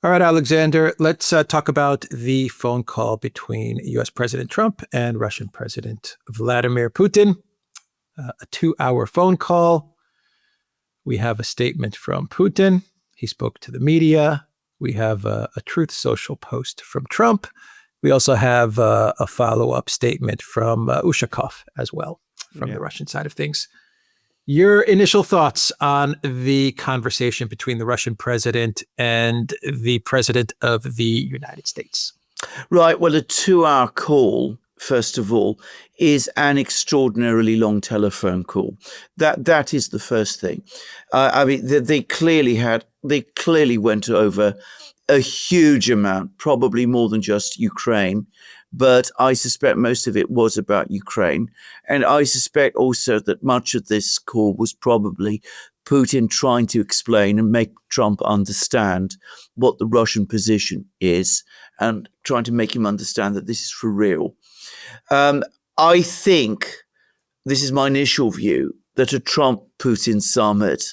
All right, Alexander, let's talk about the phone call between U.S. President Trump and Russian President Vladimir Putin. A 2-hour phone call. We have a statement from Putin. He spoke to the media. We have a Truth Social post from Trump. We also have a follow-up statement from Ushakov as well, from the Russian side of things. Your initial thoughts on the conversation between the Russian president and the president of the United States? Right. Well, a 2-hour call, first of all, is an extraordinarily long telephone call. That is the first thing. I mean, they clearly went over a huge amount, probably more than just Ukraine. But I suspect most of it was about Ukraine. And I suspect also that much of this call was probably Putin trying to explain and make Trump understand what the Russian position is and trying to make him understand that this is for real. I think, this is my initial view, that a Trump-Putin summit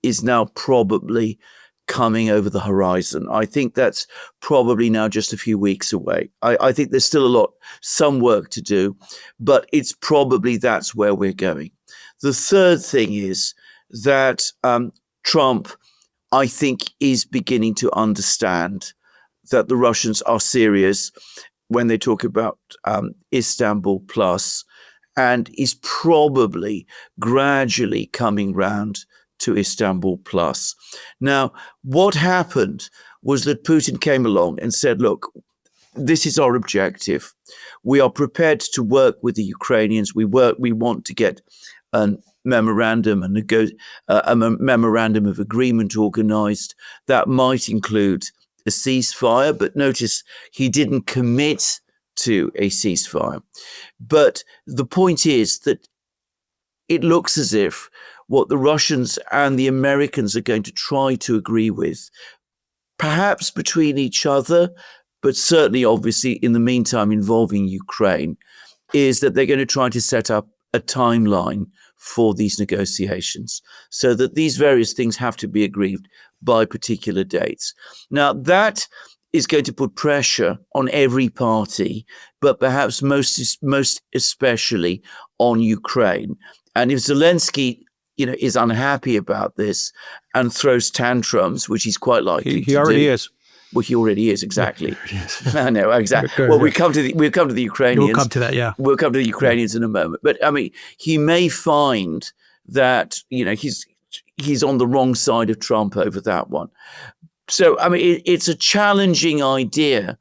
is now probably coming over the horizon. I think that's probably now just a few weeks away. I think there's still some work to do, but it's probably that's where we're going. The third thing is that Trump, I think, is beginning to understand that the Russians are serious when they talk about Istanbul Plus, and is probably gradually coming round to Istanbul Plus. Now, what happened was that Putin came along and said, look, this is our objective. We are prepared to work with the Ukrainians. We want to get a memorandum of agreement organized that might include a ceasefire. But notice he didn't commit to a ceasefire. But the point is that it looks as if what the Russians and the Americans are going to try to agree with, perhaps between each other, but certainly, obviously, in the meantime, involving Ukraine, is that they're going to try to set up a timeline for these negotiations so that these various things have to be agreed by particular dates. Now, that is going to put pressure on every party, but perhaps most especially on Ukraine. And if Zelensky is unhappy about this and throws tantrums, which he's quite likely to do. He already is. Well, he already is, exactly. Yeah, I know, exactly. Well, we'll come to the Ukrainians. We'll come to that, yeah. We'll come to the Ukrainians in a moment. But I mean, he may find that, he's on the wrong side of Trump over that one. So, I mean, it's a challenging idea,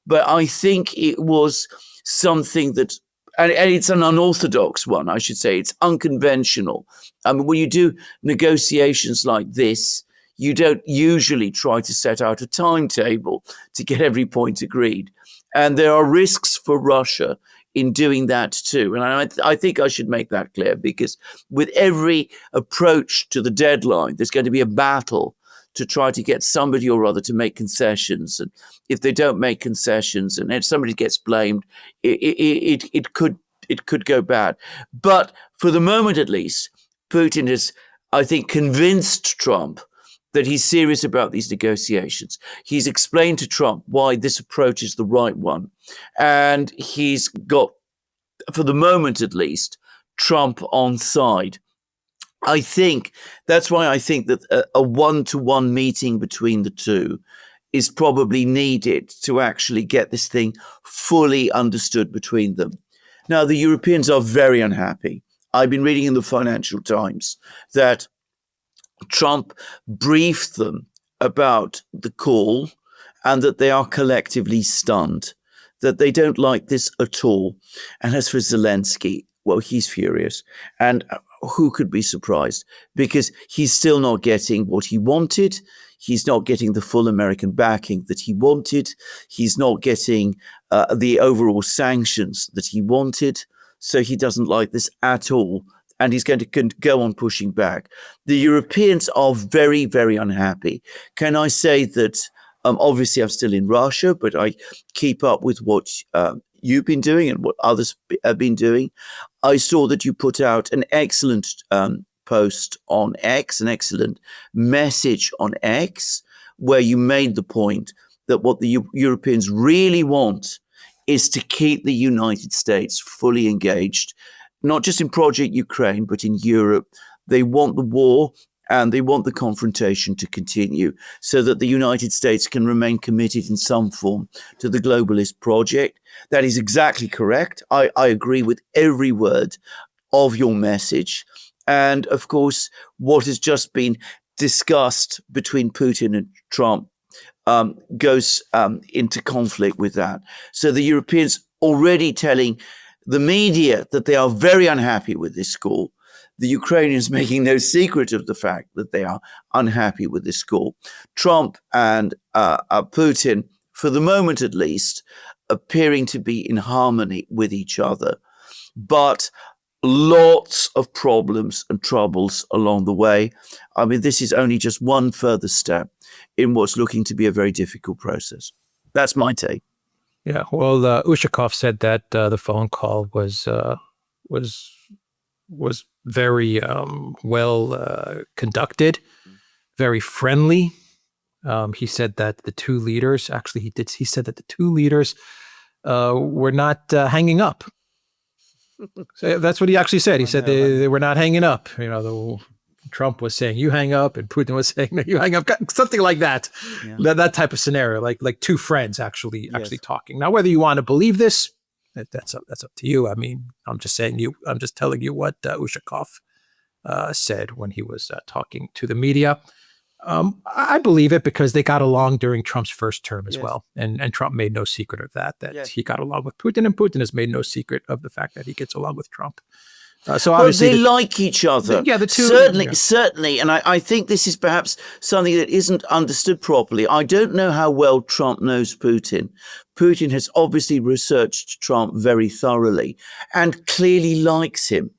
but I think it was something that, and it's an unorthodox one, I should say. It's unconventional. I mean, when you do negotiations like this, you don't usually try to set out a timetable to get every point agreed. And there are risks for Russia in doing that too. And I think I should make that clear, because with every approach to the deadline, there's going to be a battle to try to get somebody or other to make concessions. And if they don't make concessions and if somebody gets blamed, it could go bad. But for the moment, at least, Putin has, I think, convinced Trump that he's serious about these negotiations. He's explained to Trump why this approach is the right one. And he's got, for the moment at least, Trump on side. I think that's why I think that a one-to-one meeting between the two is probably needed to actually get this thing fully understood between them. Now, the Europeans are very unhappy. I've been reading in the Financial Times that Trump briefed them about the call and that they are collectively stunned, that they don't like this at all. And as for Zelensky, well, he's furious. And who could be surprised? Because he's still not getting what he wanted. He's not getting the full American backing that he wanted. He's not getting the overall sanctions that he wanted. So he doesn't like this at all. And he's going to go on pushing back. The Europeans are very, very unhappy. Can I say that, obviously I'm still in Russia, but I keep up with what you've been doing and what others have been doing. I saw that you put out an excellent post on X, an excellent message on X, where you made the point that what the Europeans really want is to keep the United States fully engaged, not just in Project Ukraine, but in Europe. They want the war and they want the confrontation to continue so that the United States can remain committed in some form to the globalist project. That is exactly correct. I agree with every word of your message. And of course, what has just been discussed between Putin and Trump goes into conflict with that. So the Europeans already telling the media that they are very unhappy with this call. The Ukrainians making no secret of the fact that they are unhappy with this call. Trump and Putin, for the moment at least, appearing to be in harmony with each other. But lots of problems and troubles along the way. I mean, this is only just one further step in what's looking to be a very difficult process. That's my take. Yeah, well, Ushakov said that the phone call was very well conducted, very friendly. He said that the two leaders, actually, he said that the two leaders were not hanging up. So that's what he actually said. He said they were not hanging up. You know, Trump was saying, you hang up, and Putin was saying, no, you hang up, something like that. Yeah. That type of scenario, like two friends actually talking. Now, whether you want to believe this, that's up to you. I mean, I'm just telling you what Ushakov said when he was talking to the media. I believe it because they got along during Trump's first term as well. And Trump made no secret of that he got along with Putin, and Putin has made no secret of the fact that he gets along with Trump. So obviously they like each other. The two, certainly. And I think this is perhaps something that isn't understood properly. I don't know how well Trump knows Putin. Putin has obviously researched Trump very thoroughly and clearly likes him.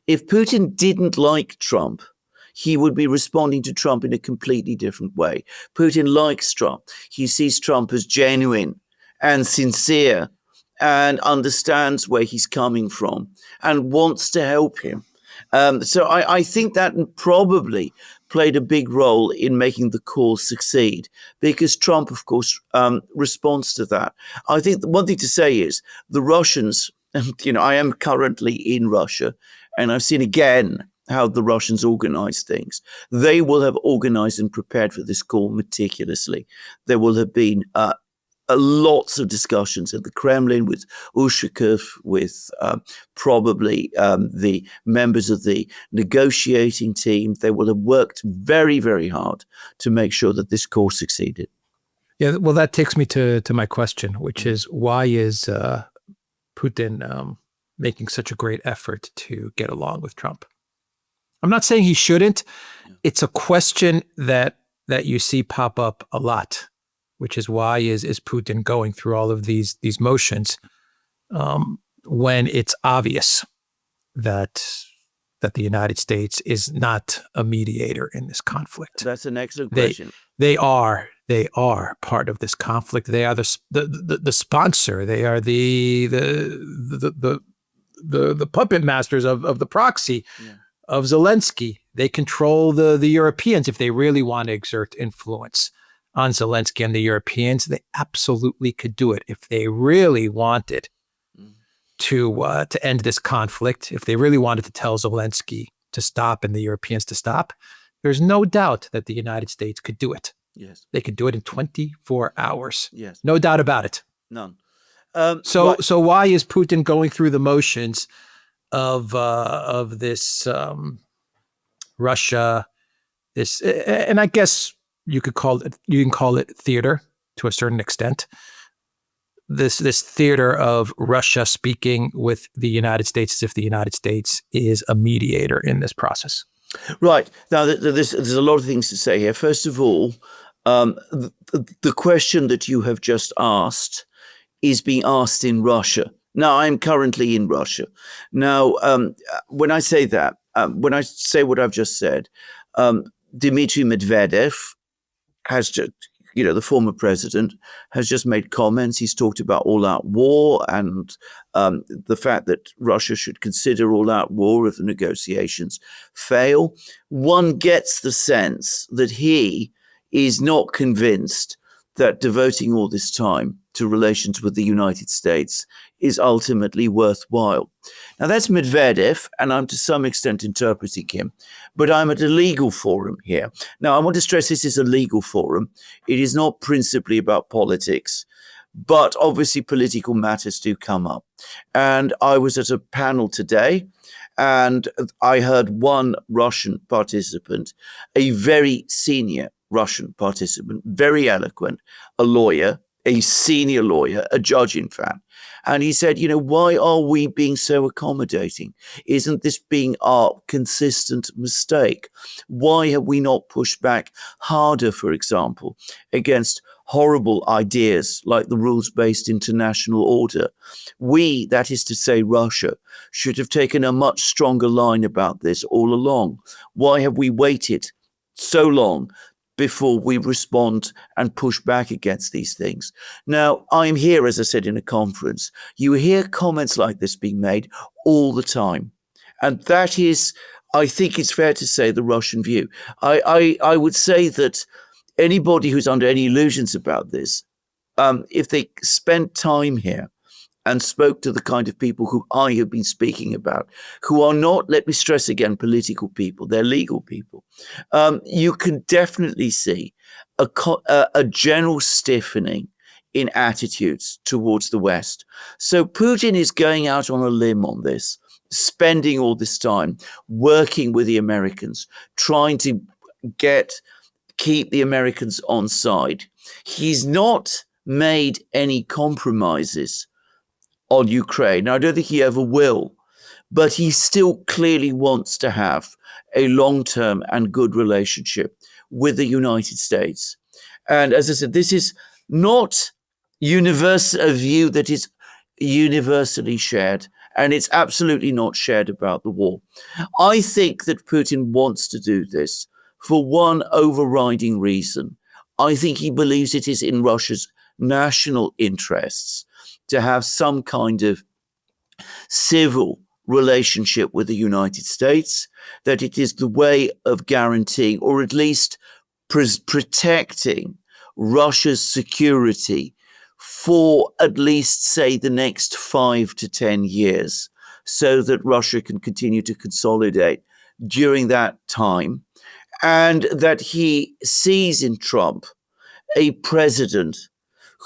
If Putin didn't like Trump, he would be responding to Trump in a completely different way. Putin likes Trump. He sees Trump as genuine and sincere and understands where he's coming from and wants to help him. So I think that probably played a big role in making the call succeed because Trump, of course, responds to that. I think one thing to say is the Russians, I am currently in Russia and I've seen again how the Russians organize things. They will have organized and prepared for this call meticulously. There will have been lots of discussions at the Kremlin with Ushakov, with probably the members of the negotiating team. They will have worked very, very hard to make sure that this call succeeded. Yeah, well, that takes me to my question, which is why is Putin making such a great effort to get along with Trump? I'm not saying he shouldn't. It's a question that you see pop up a lot, which is why is Putin going through all of these motions when it's obvious that the United States is not a mediator in this conflict. That's an excellent question. They are part of this conflict. They are the sponsor. They are the puppet masters of the proxy. Yeah. Of Zelensky. They control the Europeans. If they really want to exert influence on Zelensky and the Europeans, they absolutely could do it. If they really wanted to end this conflict, if they really wanted to tell Zelensky to stop and the Europeans to stop, there's no doubt that the United States could do it. Yes. They could do it in 24 hours. Yes. No doubt about it. None. So why is Putin going through the motions of this Russia, this, and I guess you can call it theater to a certain extent. This theater of Russia speaking with the United States as if the United States is a mediator in this process. Right. Now, there's a lot of things to say here. First of all, the question that you have just asked is being asked in Russia. Now, I'm currently in Russia. Now, when I say that, when I say what I've just said, Dmitry Medvedev has just, the former president, has just made comments. He's talked about all-out war and the fact that Russia should consider all-out war if the negotiations fail. One gets the sense that he is not convinced that devoting all this time to relations with the United States is ultimately worthwhile. Now, that's Medvedev, and I'm to some extent interpreting him, but I'm at a legal forum here. Now, I want to stress this is a legal forum. It is not principally about politics, but obviously political matters do come up. And I was at a panel today, and I heard one Russian participant, a very senior Russian participant, very eloquent, a lawyer, a senior lawyer, a judge, in fact. And he said, why are we being so accommodating? Isn't this being our consistent mistake? Why have we not pushed back harder, for example, against horrible ideas like the rules-based international order? We, that is to say Russia, should have taken a much stronger line about this all along. Why have we waited so long before we respond and push back against these things? Now, I'm here, as I said, in a conference. You hear comments like this being made all the time. And that is, I think it's fair to say, the Russian view. I would say that anybody who's under any illusions about this, if they spent time here and spoke to the kind of people who I have been speaking about, who are not, let me stress again, political people, they're legal people, you can definitely see a general stiffening in attitudes towards the West. So Putin is going out on a limb on this, spending all this time working with the Americans, trying to keep the Americans on side. He's not made any compromises on Ukraine. Now, I don't think he ever will, but he still clearly wants to have a long-term and good relationship with the United States. And as I said, this is not a view that is universally shared, and it's absolutely not shared about the war. I think that Putin wants to do this for one overriding reason. I think he believes it is in Russia's national interests to have some kind of civil relationship with the United States, that it is the way of guaranteeing, or at least protecting, Russia's security for at least, say, the next 5 to 10 years, so that Russia can continue to consolidate during that time, and that he sees in Trump a president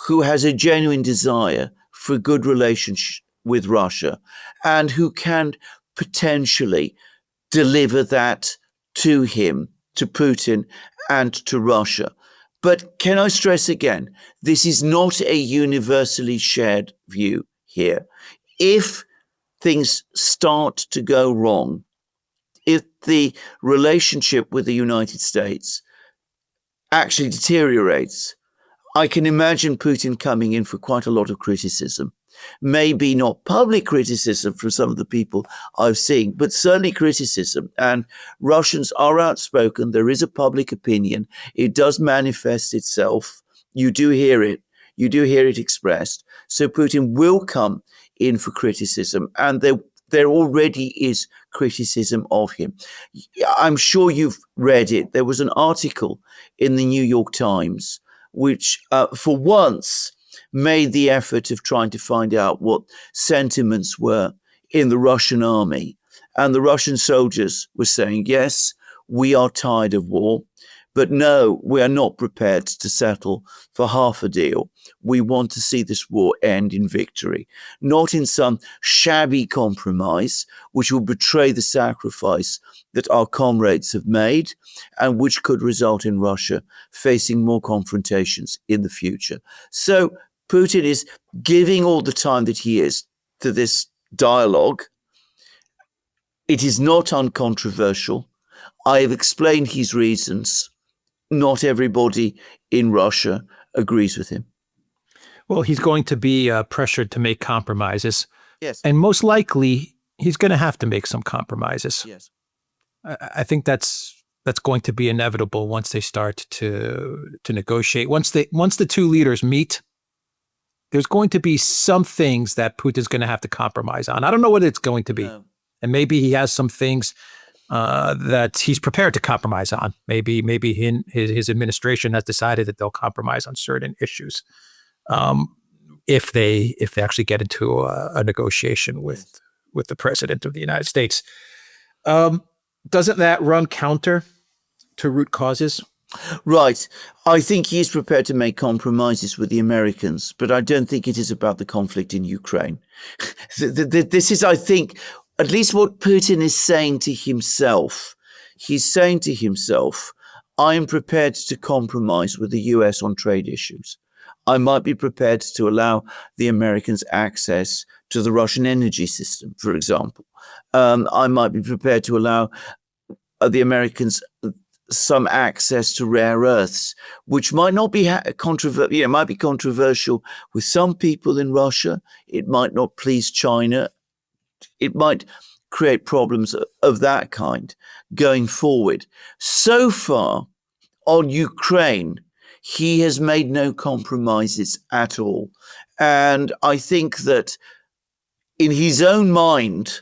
who has a genuine desire for good relations with Russia, and who can potentially deliver that to him, to Putin, and to Russia. But can I stress again, this is not a universally shared view here. If things start to go wrong, if the relationship with the United States actually deteriorates, I can imagine Putin coming in for quite a lot of criticism. Maybe not public criticism from some of the people I've seen, but certainly criticism. And Russians are outspoken. There is a public opinion. It does manifest itself. You do hear it. You do hear it expressed. So Putin will come in for criticism. And there already is criticism of him. I'm sure you've read it. There was an article in the New York Times which for once made the effort of trying to find out what sentiments were in the Russian army. And the Russian soldiers were saying, yes, we are tired of war, but no, we are not prepared to settle for half a deal. We want to see this war end in victory, not in some shabby compromise which will betray the sacrifice that our comrades have made and which could result in Russia facing more confrontations in the future. So Putin is giving all the time that he is to this dialogue. It is not uncontroversial. I have explained his reasons. Not everybody in Russia agrees with him. Well, he's going to be pressured to make compromises. Yes. And most likely, he's going to have to make some compromises. Yes. I think that's going to be inevitable once they start to negotiate. Once the two leaders meet, there's going to be some things that Putin's going to have to compromise on. I don't know what it's going to be. No. And maybe he has some things that he's prepared to compromise on. Maybe his administration has decided that they'll compromise on certain issues if they actually get into a negotiation with the president of the United States. Doesn't that run counter to root causes? Right. I think he is prepared to make compromises with the Americans, but I don't think it is about the conflict in Ukraine. This is, I think, at least what Putin is saying to himself. He's saying to himself, I am prepared to compromise with the US on trade issues. I might be prepared to allow the Americans access to the Russian energy system, for example. I might be prepared to allow the Americans some access to rare earths, which might not be controversial. Might be controversial with some people in Russia. It might not please China. It might create problems of that kind going forward. So far, on Ukraine, he has made no compromises at all. And I think that in his own mind,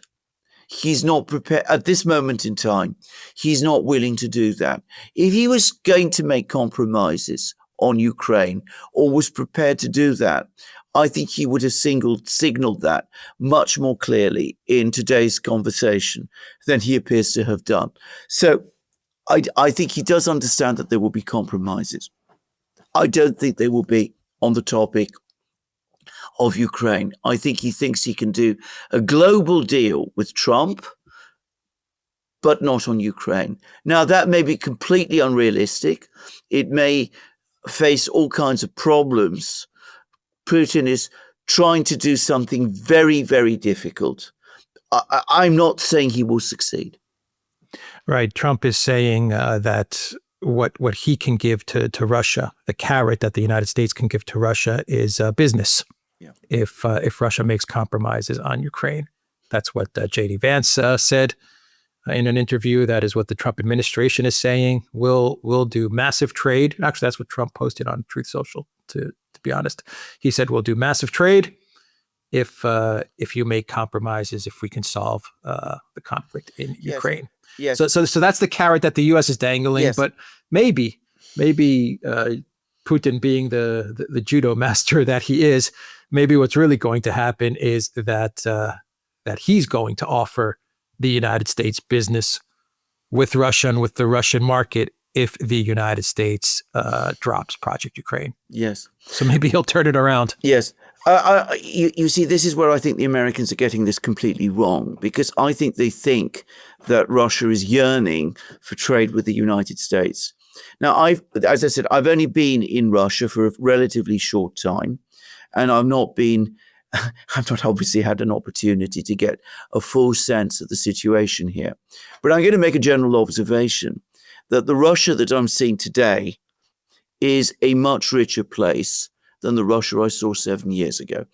he's not prepared at this moment in time. He's not willing to do that. If he was going to make compromises on Ukraine or was prepared to do that, I think he would have signaled that much more clearly in today's conversation than he appears to have done. So I think he does understand that there will be compromises. I don't think they will be on the topic of Ukraine. I think he thinks he can do a global deal with Trump, but not on Ukraine. Now, that may be completely unrealistic. It may face all kinds of problems. Putin is trying to do something very, very difficult. I'm not saying he will succeed. Right. Trump is saying that what he can give to Russia, the carrot that the United States can give to Russia, is business. Yeah. If Russia makes compromises on Ukraine. That's what J.D. Vance said in an interview. That is what the Trump administration is saying. We'll do massive trade. Actually, that's what Trump posted on Truth Social, to be honest. He said, we'll do massive trade if you make compromises, if we can solve the conflict in Ukraine. Yes. So that's the carrot that the U.S. is dangling. Yes. But maybe Putin, being the judo master that he is, maybe what's really going to happen is that he's going to offer the United States business with Russia and with the Russian market if the United States drops Project Ukraine. Yes. So maybe he'll turn it around. Yes. You see, this is where I think the Americans are getting this completely wrong, because I think they think that Russia is yearning for trade with the United States. Now, as I said, I've only been in Russia for a relatively short time, and I've not obviously had an opportunity to get a full sense of the situation here. But I'm going to make a general observation that the Russia that I'm seeing today is a much richer place than the Russia I saw 7 years ago.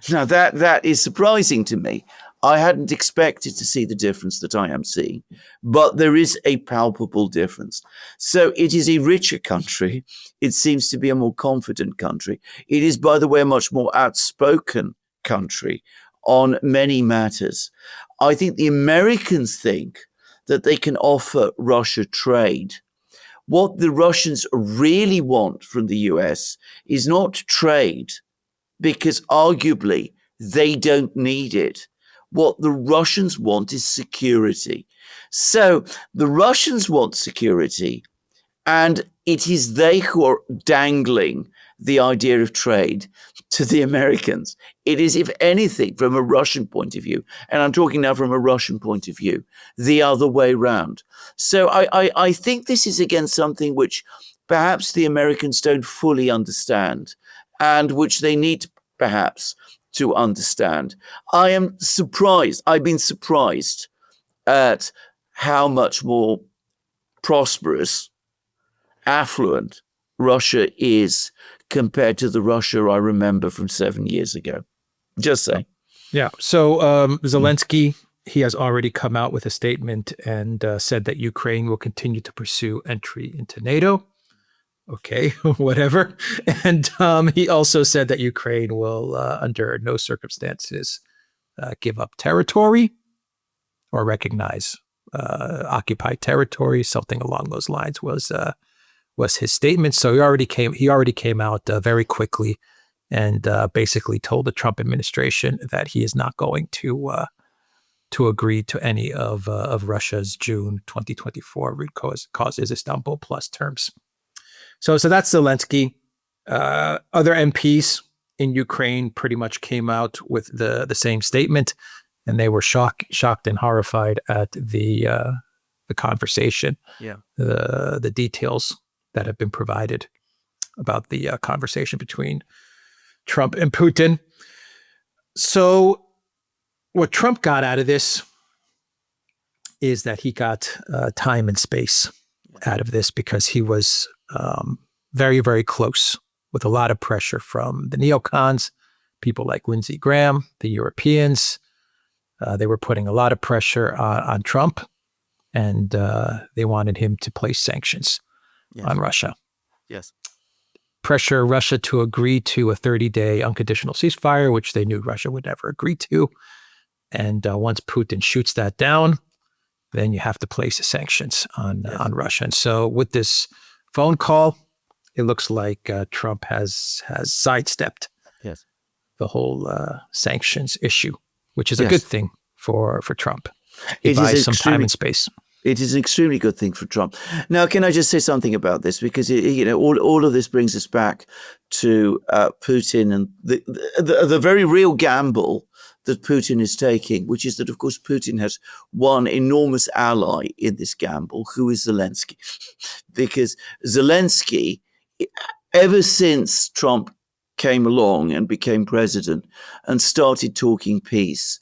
Now, that is surprising to me. I hadn't expected to see the difference that I am seeing, but there is a palpable difference. So it is a richer country. It seems to be a more confident country. It is, by the way, a much more outspoken country on many matters. I think the Americans think that they can offer Russia trade. What the Russians really want from the US is not trade, because arguably they don't need it. What the Russians want is security. So the Russians want security, and it is they who are dangling the idea of trade to the Americans. It is, if anything, from a Russian point of view, and I'm talking now from a Russian point of view, the other way round. So I think this is, again, something which perhaps the Americans don't fully understand, and which they need perhaps to understand. I am surprised. I've been surprised at how much more prosperous, affluent Russia is compared to the Russia I remember from 7 years ago. Just saying. Yeah. So Zelensky, he has already come out with a statement and said that Ukraine will continue to pursue entry into NATO. Okay, whatever. And he also said that Ukraine will, under no circumstances, give up territory or recognize occupied territory, something along those lines was his statement. So he already came out very quickly and basically told the Trump administration that he is not going to agree to any of Russia's June 2024 root causes Istanbul Plus terms. So that's Zelensky. Other MPs in Ukraine pretty much came out with the same statement, and they were shocked and horrified at the conversation. Yeah. The details that have been provided about the conversation between Trump and Putin. So what Trump got out of this is that he got time and space out of this, because he was very, very close with a lot of pressure from the neocons, people like Lindsey Graham, the Europeans. They were putting a lot of pressure on Trump, and they wanted him to place sanctions on Russia. Yes. Pressure Russia to agree to a 30-day unconditional ceasefire, which they knew Russia would never agree to. And once Putin shoots that down, then you have to place the sanctions on Russia. And so with this phone call, it looks like Trump has sidestepped the whole sanctions issue, which is a good thing for Trump. He buys some time and space. It is an extremely good thing for Trump. Now, can I just say something about this? Because all of this brings us back to Putin and the very real gamble that Putin is taking, which is that, of course, Putin has one enormous ally in this gamble, who is Zelensky. Because Zelensky, ever since Trump came along and became president and started talking peace,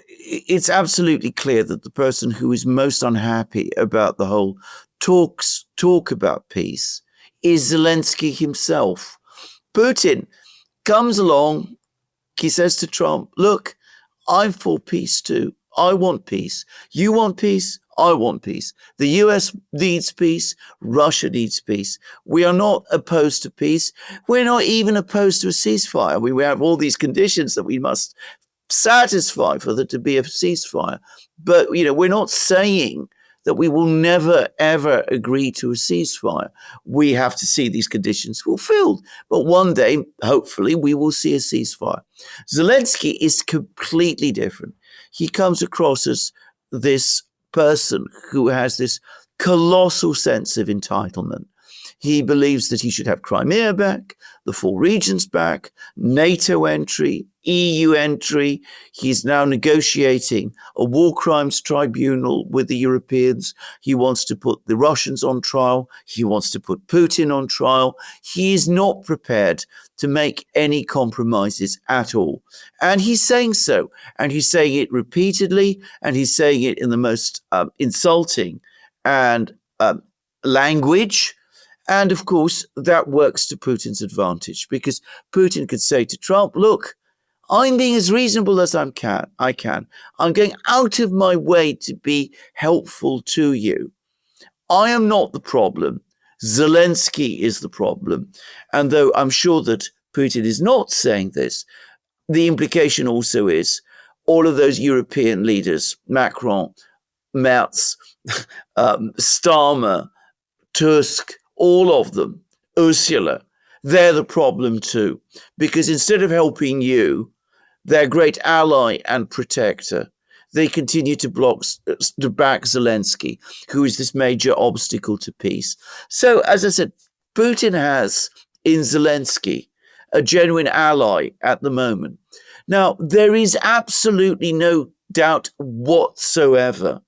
it's absolutely clear that the person who is most unhappy about the whole talk about peace is Zelensky himself. Putin comes along, he says to Trump, look, I'm for peace too. I want peace. You want peace? I want peace. The US needs peace. Russia needs peace. We are not opposed to peace. We're not even opposed to a ceasefire. We have all these conditions that we must satisfy for there to be a ceasefire. But, we're not saying that we will never, ever agree to a ceasefire. We have to see these conditions fulfilled. But one day, hopefully, we will see a ceasefire. Zelensky is completely different. He comes across as this person who has this colossal sense of entitlement. He believes that he should have Crimea back, the 4 regions back, NATO entry, EU entry. He's now negotiating a war crimes tribunal with the Europeans. He wants to put the Russians on trial. He wants to put Putin on trial. He is not prepared to make any compromises at all. And he's saying so. And he's saying it repeatedly. And he's saying it in the most insulting and language. And of course, that works to Putin's advantage, because Putin could say to Trump, look, I'm being as reasonable as I can. I'm going out of my way to be helpful to you. I am not the problem. Zelensky is the problem. And though I'm sure that Putin is not saying this, the implication also is all of those European leaders, Macron, Merz, Starmer, Tusk, all of them, Ursula, they're the problem too. Because instead of helping you, their great ally and protector, they continue to back Zelensky, who is this major obstacle to peace. So, as I said, Putin has in Zelensky a genuine ally at the moment. Now, there is absolutely no doubt whatsoever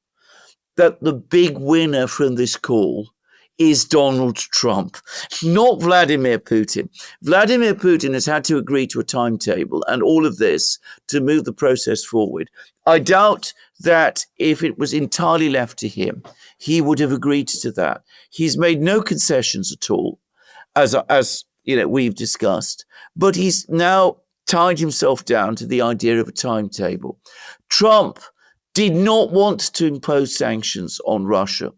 that the big winner from this call is Donald Trump, not Vladimir Putin. Vladimir Putin has had to agree to a timetable and all of this to move the process forward. I doubt that if it was entirely left to him, he would have agreed to that. He's made no concessions at all, as we've discussed, but he's now tied himself down to the idea of a timetable. Trump did not want to impose sanctions on Russia.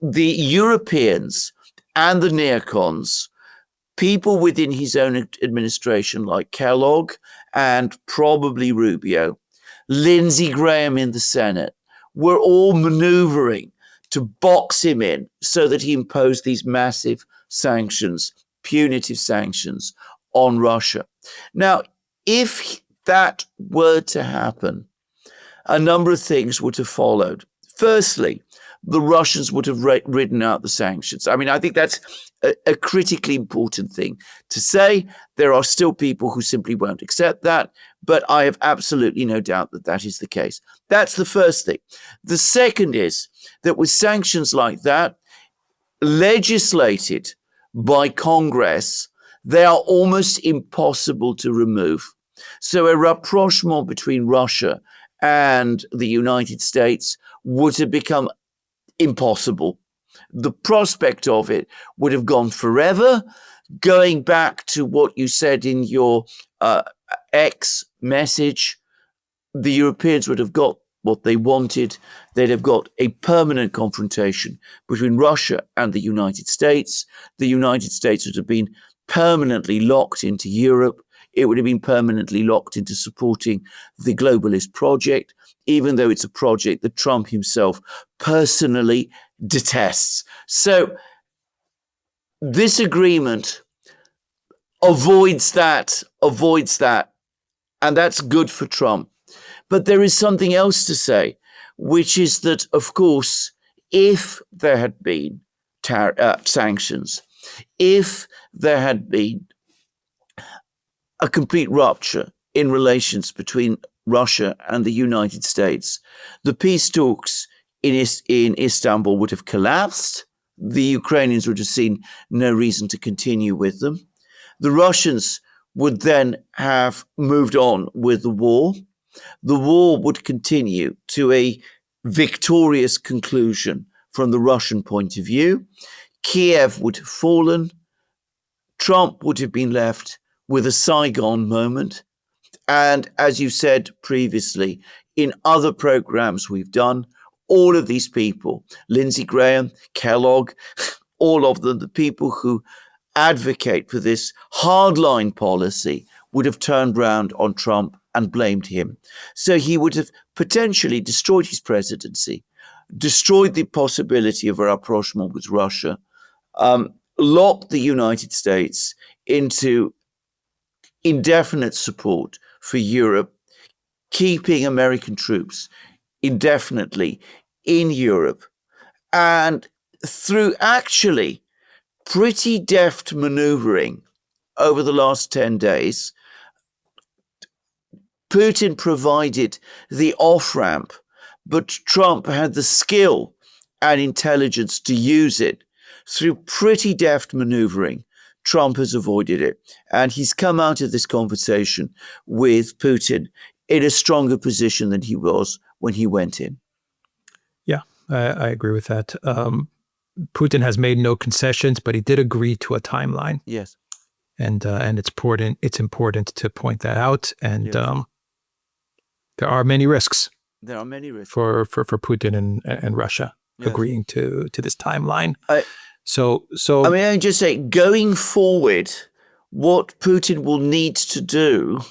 The Europeans and the neocons, people within his own administration like Kellogg and probably Rubio, Lindsey Graham in the Senate, were all maneuvering to box him in so that he imposed these massive sanctions, punitive sanctions on Russia. Now, if that were to happen, a number of things would have followed. Firstly, the Russians would have ridden out the sanctions. I mean, I think that's a critically important thing to say. There are still people who simply won't accept that, but I have absolutely no doubt that that is the case. That's the first thing. The second is that with sanctions like that, legislated by Congress, they are almost impossible to remove. So a rapprochement between Russia and the United States would have become impossible. The prospect of it would have gone forever. Going back to what you said in your X message, the Europeans would have got what they wanted. They'd have got a permanent confrontation between Russia and the United States. The United States would have been permanently locked into Europe. It would have been permanently locked into supporting the globalist project, even though it's a project that Trump himself personally detests. So this agreement avoids that, and that's good for Trump. But there is something else to say, which is that, of course, if there had been sanctions, if there had been a complete rupture in relations between Russia and the United States, the peace talks in Istanbul would have collapsed. The Ukrainians would have seen no reason to continue with them. The Russians would then have moved on with the war. The war would continue to a victorious conclusion from the Russian point of view. Kiev would have fallen. Trump would have been left with a Saigon moment. And as you said previously, in other programs we've done, all of these people, Lindsey Graham, Kellogg, all of them, the people who advocate for this hardline policy, would have turned round on Trump and blamed him. So he would have potentially destroyed his presidency, destroyed the possibility of a rapprochement with Russia, locked the United States into indefinite support for Europe, keeping American troops indefinitely in Europe, and through actually pretty deft maneuvering over the last 10 days, Putin provided the off-ramp, but Trump had the skill and intelligence to use it. Through pretty deft maneuvering, Trump has avoided it. And he's come out of this conversation with Putin in a stronger position than he was when he went in. Yeah, I agree with that. Putin has made no concessions, but he did agree to a timeline. Yes. And it's important to point that out. And Yes. there are many risks. There are many risks for Putin and Russia agreeing to this timeline. So I mean, I just say, going forward, what Putin will need to do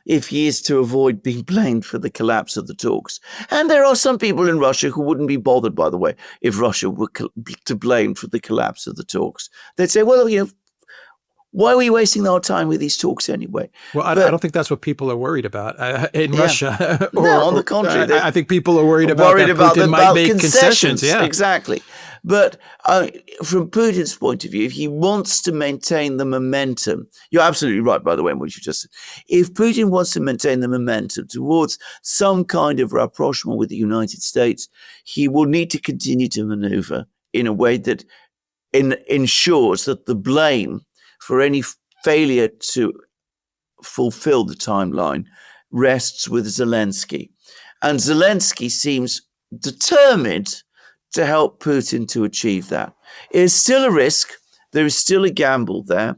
if he is to avoid being blamed for the collapse of the talks. And there are some people in Russia who wouldn't be bothered, by the way, if Russia were to blame for the collapse of the talks. They'd say, well, why are we wasting our time with these talks anyway? Well, I don't think that's what people are worried about in Russia. No, on the contrary. I think people are worried about Putin might make concessions. Yeah, exactly. But from Putin's point of view, if he wants to maintain the momentum, you're absolutely right, by the way, in what you just said. If Putin wants to maintain the momentum towards some kind of rapprochement with the United States, he will need to continue to maneuver in a way that ensures that the blame for any failure to fulfill the timeline rests with Zelensky. And Zelensky seems determined to help Putin to achieve that. It is still a risk. There is still a gamble there.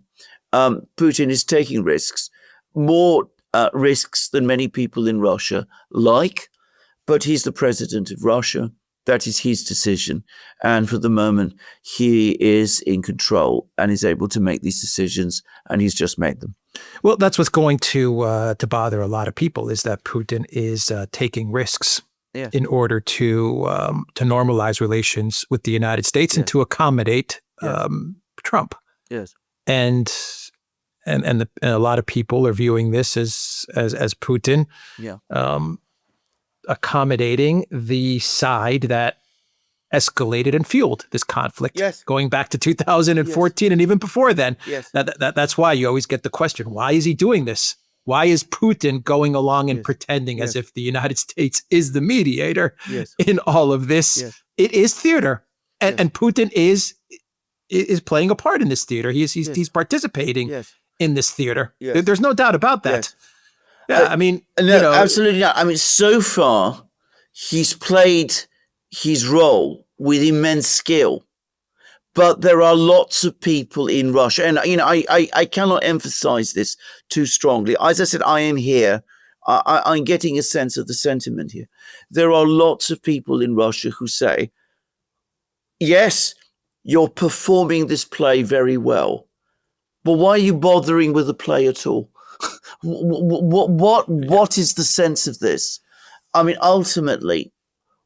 Putin is taking risks, more risks than many people in Russia like, but he's the president of Russia. That is his decision. And for the moment, he is in control and is able to make these decisions, and he's just made them. Well, that's what's going to bother a lot of people, is that Putin is taking risks. Yes. in order to normalize relations with the United States and Yes. to accommodate Yes. Trump. Yes. And and a lot of people are viewing this as Putin Yeah. accommodating the side that escalated and fueled this conflict, Yes. going back to 2014 and even before then. Yes. That's why you always get the question: why is he doing this? Why is Putin going along and Yes. pretending as Yes. if the United States is the mediator Yes. in all of this? Yes. It is theater, Yes. and Putin is playing a part in this theater. He's participating Yes. in this theater. Yes. There's no doubt about that. Yes. Yeah, I mean, No, absolutely not. I mean, so far, he's played his role with immense skill. But there are lots of people in Russia, and I cannot emphasize this too strongly. As I said, I am here. I'm getting a sense of the sentiment here. There are lots of people in Russia who say, yes, you're performing this play very well, but why are you bothering with the play at all? What is the sense of this? I mean, ultimately,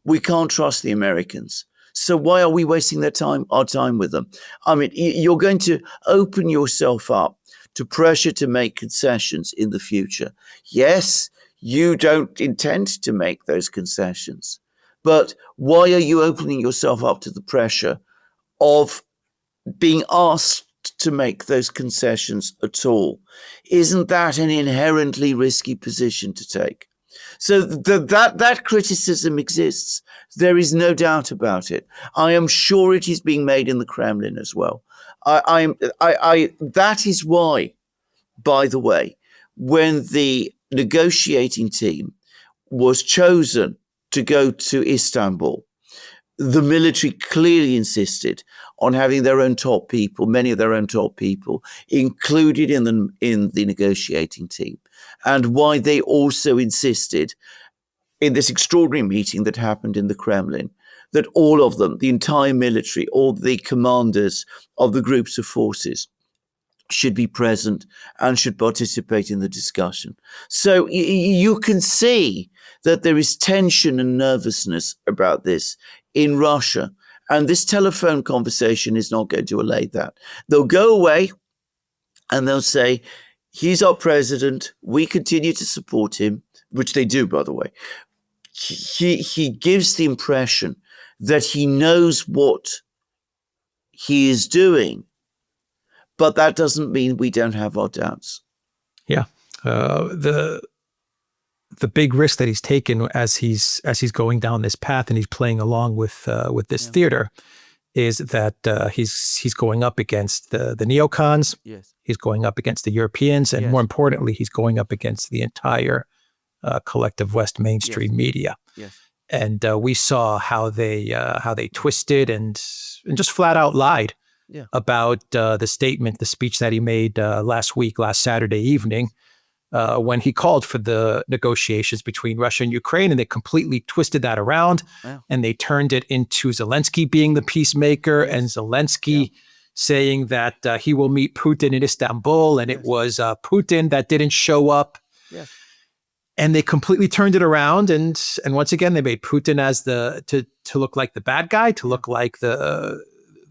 we can't trust the Americans. So why are we wasting our time with them? I mean, you're going to open yourself up to pressure to make concessions in the future. Yes, you don't intend to make those concessions, but why are you opening yourself up to the pressure of being asked to make those concessions at all? Isn't that an inherently risky position to take? So that criticism exists. There is no doubt about it. I am sure it is being made in the Kremlin as well. That is why, by the way, when the negotiating team was chosen to go to Istanbul, the military clearly insisted on having their own top people, many of their own top people, included in the negotiating team, and why they also insisted in this extraordinary meeting that happened in the Kremlin that all of them, the entire military, all the commanders of the groups of forces, should be present and should participate in the discussion. So you can see that there is tension and nervousness about this in Russia. And this telephone conversation is not going to allay that. They'll go away and they'll say, he's our president. We continue to support him, which they do, by the way. He gives the impression that he knows what he is doing, but that doesn't mean we don't have our doubts. Yeah. The big risk that he's taken as he's going down this path and he's playing along with this theater is that he's going up against the neocons. Yes. He's going up against the Europeans, and more importantly, he's going up against the entire collective West mainstream media. Yes. And we saw how they twisted and just flat out lied about the speech that he made last Saturday evening, when he called for the negotiations between Russia and Ukraine, and they completely twisted that around. Wow. And they turned it into Zelensky being the peacemaker and Zelensky saying that he will meet Putin in Istanbul, and it was Putin that didn't show up. Yes. And they completely turned it around, and once again they made Putin as to look like the bad guy, to look like the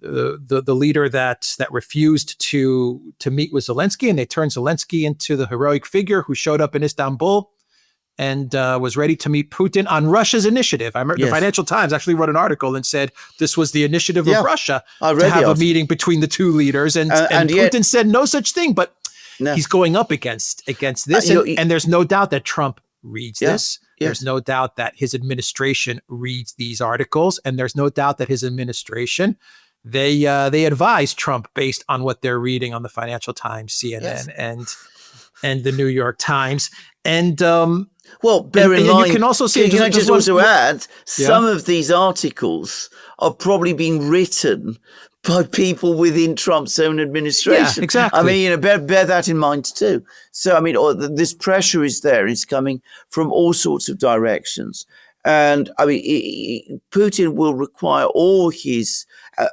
leader that refused to meet with Zelensky, and they turned Zelensky into the heroic figure who showed up in Istanbul and was ready to meet Putin on Russia's initiative. I remember the Financial Times actually wrote an article and said this was the initiative of Russia to have a meeting between the two leaders, and Putin said no such thing, but he's going up against this, and there's no doubt that Trump reads this. There's no doubt that his administration reads these articles, and there's no doubt that his administration they advise Trump based on what they're reading on the Financial Times, CNN, and the New York Times. And well, bear in mind, you can also see. Can I just also add, some of these articles are probably being written by people within Trump's own administration. Yeah, exactly. I mean, bear that in mind too. So, I mean, this pressure is there. It's coming from all sorts of directions. And I mean, Putin will require all his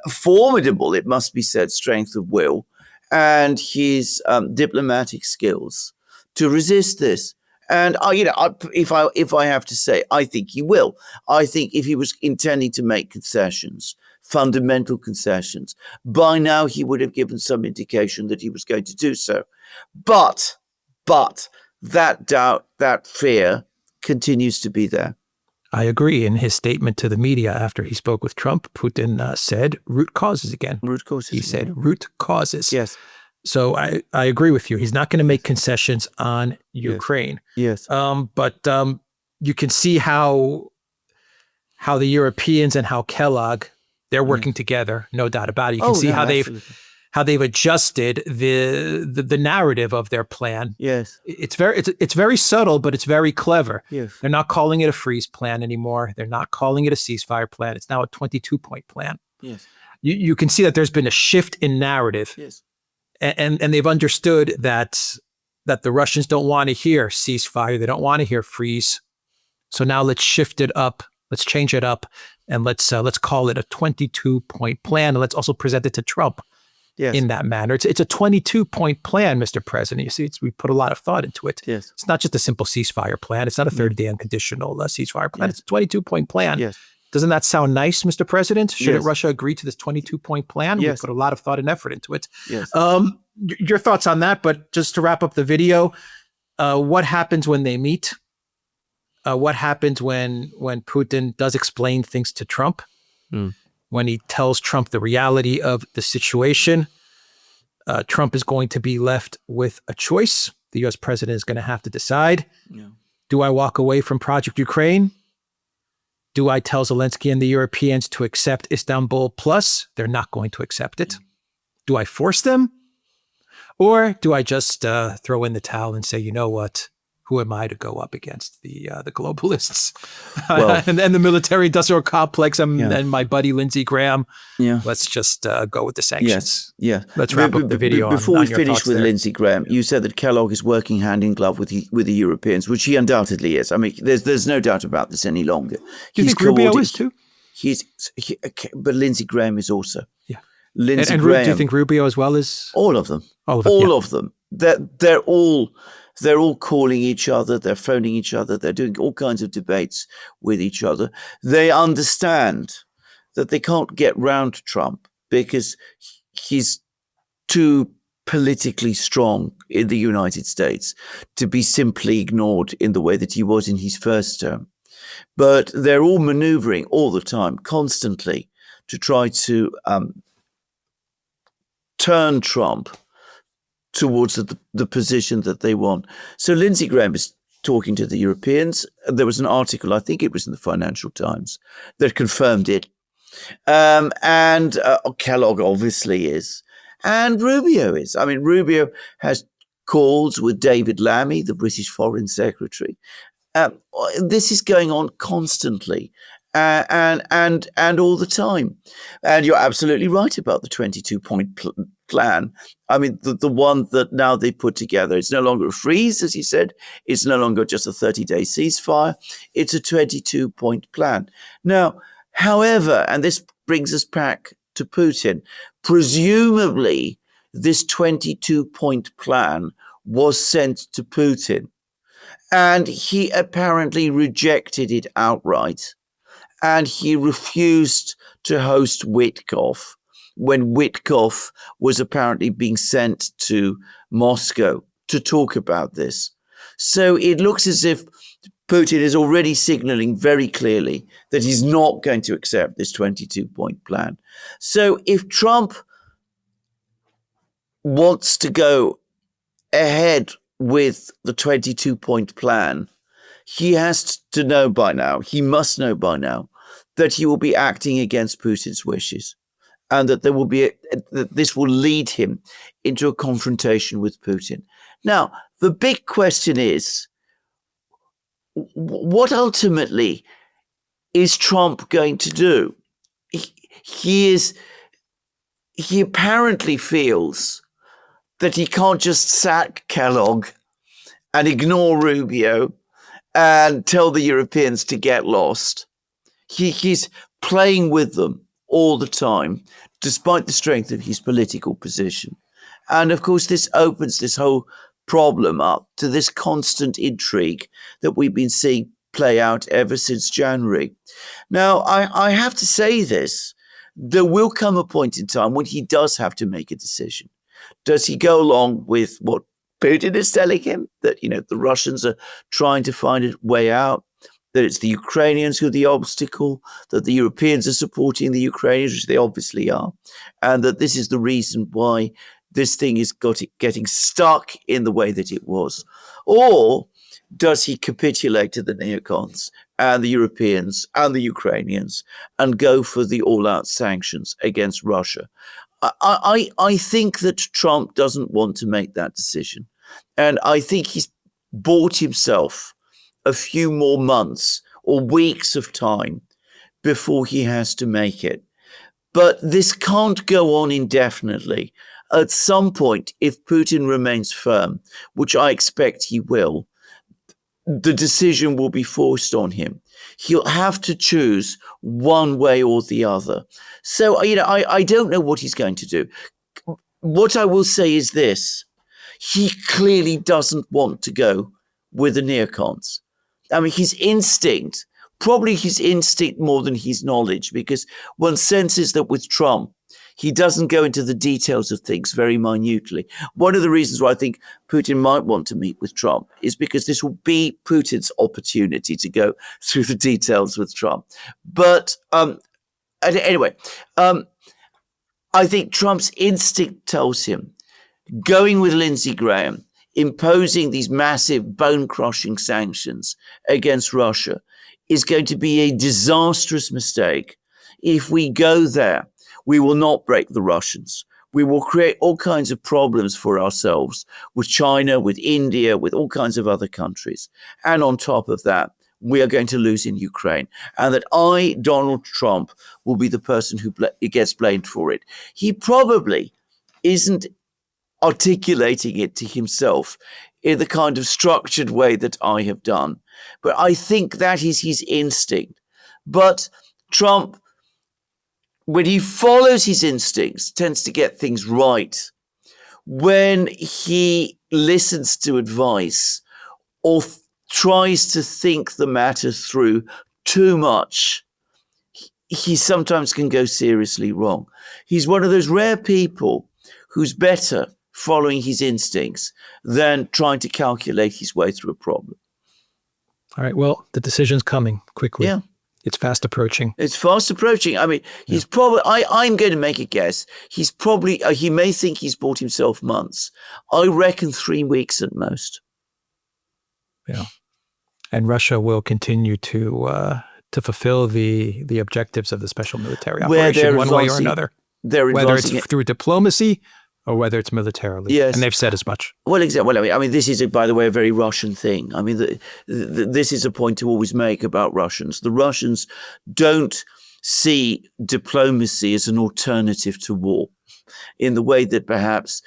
formidable, it must be said, strength of will and his diplomatic skills to resist this. And if I have to say, I think he will. I think if he was intending to make concessions, fundamental concessions, by now he would have given some indication that he was going to do so. But that doubt, that fear continues to be there. I agree. In his statement to the media after he spoke with Trump, Putin said root causes again. Root causes. He said root causes. Yes. So I agree with you. He's not going to make concessions on Ukraine. Yes. But you can see how the Europeans and how Kellogg, they're working together, no doubt about it. You can see how they've adjusted the narrative of their plan. Yes. It's very subtle, but it's very clever. Yes. They're not calling it a freeze plan anymore. They're not calling it a ceasefire plan. It's now a 22-point plan. Yes. You can see that there's been a shift in narrative. Yes. And they've understood that the Russians don't want to hear ceasefire. They don't want to hear freeze. So now let's shift it up. Let's change it up, and let's call it a 22-point plan. And let's also present it to Trump in that manner. It's a 22-point plan, Mr. President. You see, we put a lot of thought into it. Yes. It's not just a simple ceasefire plan. It's not a 30-day unconditional ceasefire plan. Yes. It's a 22-point plan. Yes. Doesn't that sound nice, Mr. President? Shouldn't Yes. Russia agree to this 22-point plan? Yes. We put a lot of thought and effort into it. Yes. Your thoughts on that, but just to wrap up the video, what happens when they meet? What happens when Putin does explain things to Trump? When he tells Trump the reality of the situation, Trump is going to be left with a choice. The U.S. president is going to have to decide. Yeah. Do I walk away from Project Ukraine? Do I tell Zelensky and the Europeans to accept Istanbul Plus? They're not going to accept it. Do I force them? Or do I just throw in the towel and say, you know what? Who am I to go up against the globalists Well, and the military-industrial complex and my buddy Lindsey Graham? Yeah. Let's just go with the sanctions. Yes. Yeah. Let's wrap up the video. Before on we your finish thoughts with there. Lindsey Graham, you said that Kellogg is working hand in glove with the Europeans, which he undoubtedly is. I mean, there's no doubt about this any longer. Do you think Rubio is too? But Lindsey Graham is also. Yeah. Lindsey And Graham. do you think Rubio as well is? All of them. All of them. All of them. They're all calling each other. They're phoning each other. They're doing all kinds of debates with each other. They understand that they can't get round Trump because he's too politically strong in the United States to be simply ignored in the way that he was in his first term. But they're all maneuvering all the time, constantly, to try to turn Trump towards the position that they want. So Lindsey Graham is talking to the Europeans. There was an article, I think it was in the Financial Times, that confirmed it. And Kellogg obviously is. And Rubio is. I mean, Rubio has calls with David Lammy, the British Foreign Secretary. This is going on constantly. And all the time. And you're absolutely right about the 22-point plan. I mean, the one that now they put together, it's no longer a freeze, as you said. It's no longer just a 30-day ceasefire. It's a 22-point plan. Now, however, and this brings us back to Putin, presumably this 22-point plan was sent to Putin. And he apparently rejected it outright. And he refused to host Witkoff when Witkoff was apparently being sent to Moscow to talk about this. So it looks as if Putin is already signaling very clearly that he's not going to accept this 22-point plan. So if Trump wants to go ahead with the 22-point plan, he has to know by now, he must know by now, that he will be acting against Putin's wishes and that that this will lead him into a confrontation with Putin. Now, the big question is, what ultimately is Trump going to do? He apparently feels that he can't just sack Kellogg and ignore Rubio and tell the Europeans to get lost. He's playing with them all the time, despite the strength of his political position. And of course, this opens this whole problem up to this constant intrigue that we've been seeing play out ever since January. Now, I have to say this. There will come a point in time when he does have to make a decision. Does he go along with what Putin is telling him, that, the Russians are trying to find a way out, that it's the Ukrainians who are the obstacle, that the Europeans are supporting the Ukrainians, which they obviously are, and that this is the reason why this thing is getting stuck in the way that it was? Or does he capitulate to the neocons and the Europeans and the Ukrainians and go for the all-out sanctions against Russia? I think that Trump doesn't want to make that decision. And I think he's bought himself a few more months or weeks of time before he has to make it. But this can't go on indefinitely. At some point, if Putin remains firm, which I expect he will, the decision will be forced on him. He'll have to choose one way or the other. So, I don't know what he's going to do. What I will say is this. He clearly doesn't want to go with the neocons. I mean, his instinct, probably his instinct more than his knowledge, because one senses that with Trump, he doesn't go into the details of things very minutely. One of the reasons why I think Putin might want to meet with Trump is because this will be Putin's opportunity to go through the details with Trump. But anyway, I think Trump's instinct tells him going with Lindsey Graham, imposing these massive bone-crushing sanctions against Russia is going to be a disastrous mistake. If we go there, we will not break the Russians. We will create all kinds of problems for ourselves with China, with India, with all kinds of other countries. And on top of that, we are going to lose in Ukraine. And that Donald Trump, will be the person who gets blamed for it. He probably isn't articulating it to himself in the kind of structured way that I have done. But I think that is his instinct. But Trump, when he follows his instincts, tends to get things right. When he listens to advice or tries to think the matter through too much, he sometimes can go seriously wrong. He's one of those rare people who's better following his instincts than trying to calculate his way through a problem. All right. Well, the decision's coming quickly. Yeah. It's fast approaching. It's fast approaching. I mean, he's probably, I'm going to make a guess. He's probably, he may think he's bought himself months. I reckon 3 weeks at most. Yeah. And Russia will continue to fulfill the objectives of the special military operation one way or another. Whether it's through diplomacy or whether it's militarily. Yes. And they've said as much. Well, exactly. Well, I mean, this is, by the way, a very Russian thing. I mean, this is a point to always make about Russians. The Russians don't see diplomacy as an alternative to war in the way that perhaps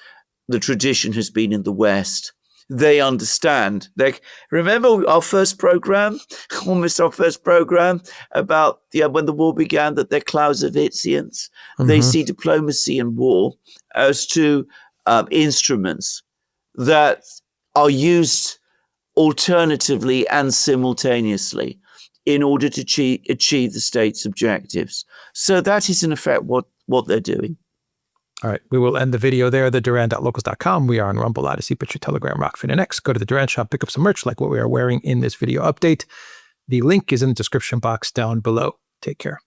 the tradition has been in the West. They understand. Remember our first program, almost our first program about when the war began, that they're Clausewitzians. Mm-hmm. They see diplomacy and war as two instruments that are used alternatively and simultaneously in order to achieve the state's objectives. So that is in effect what they're doing. All right. We will end the video there. The Duran.locals.com. We are on Rumble, Odyssey, Picture, Telegram, Rockfin, and X. Go to the Duran shop, pick up some merch like what we are wearing in this video update. The link is in the description box down below. Take care.